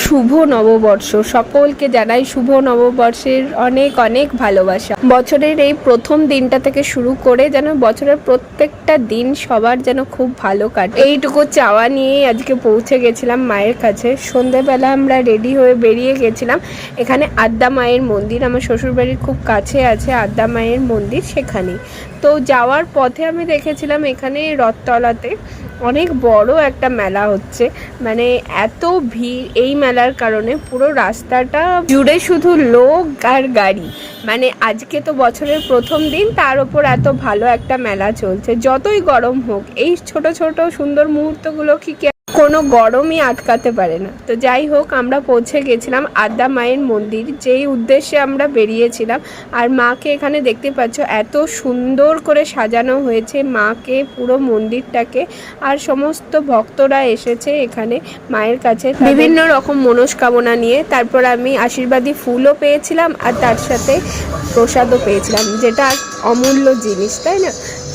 শুভ নববর্ষ। সকলকে জানাই শুভ নববর্ষের অনেক অনেক ভালোবাসা। বছরের এই প্রথম দিনটা থেকে শুরু করে যেন বছরের প্রত্যেকটা দিন সবার যেন খুব ভালো কাটে, এইটুকু চাওয়া নিয়েই আজকে পৌঁছে গেছিলাম মায়ের কাছে। সন্ধেবেলা আমরা রেডি হয়ে বেরিয়ে গেছিলাম। এখানে আদ্যা মায়ের মন্দির, আমার শ্বশুরবাড়ির খুব কাছে আছে আদ্যা মায়ের মন্দির, সেখানেই। তো যাওয়ার পথে আমি দেখেছিলাম এখানে রথতলাতে অনেক বড় একটা মেলা হচ্ছে, মানে এত ভিড় এই মেলার কারণে পুরো রাস্তাটা জুড়ে শুধু লোক আর গাড়ি। মানে আজকে তো বছরের প্রথম দিন, তার ওপর এত ভালো একটা মেলা চলছে। যতই গরম হোক, এই ছোট ছোট সুন্দর মুহূর্তগুলো কি কোনো গরমই আটকাতে পারে না। তো যাই হোক, আমরা পৌঁছে গেছিলাম আদ্যা মায়ের মন্দির, যেই উদ্দেশ্যে আমরা বেরিয়েছিলাম। আর মাকে এখানে দেখতে পাচ্ছ এত সুন্দর করে সাজানো হয়েছে মাকে, পুরো মন্দিরটাকে। আর সমস্ত ভক্তরা এসেছে এখানে মায়ের কাছে বিভিন্ন রকম মনস্কামনা নিয়ে। তারপর আমি আশীর্বাদী ফুলও পেয়েছিলাম আর তার সাথে প্রসাদও পেয়েছিলাম, যেটা অমূল্য জিনিস, তাই না?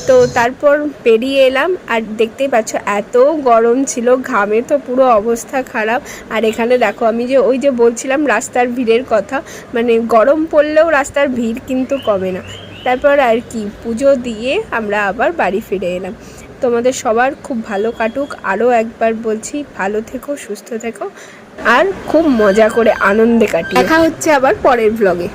তো তারপর বেরিয়ে এলাম। আর দেখতেই পাচ্ছ এত গরম ছিল, ঘামে তো পুরো অবস্থা খারাপ। আর এখানে দেখো, আমি যে ওই যে বলছিলাম রাস্তার ভিড়ের কথা, মানে গরম পড়লেও রাস্তার ভিড় কিন্তু কমে না। তারপর আর কি, পুজো দিয়ে আমরা আবার বাড়ি ফিরে এলাম। তোমাদের সবার খুব ভালো কাটুক, আরও একবার বলছি, ভালো থেকো, সুস্থ থেকো, আর খুব মজা করে আনন্দে কাটিয়ে। দেখা হচ্ছে আবার পরের ব্লগে।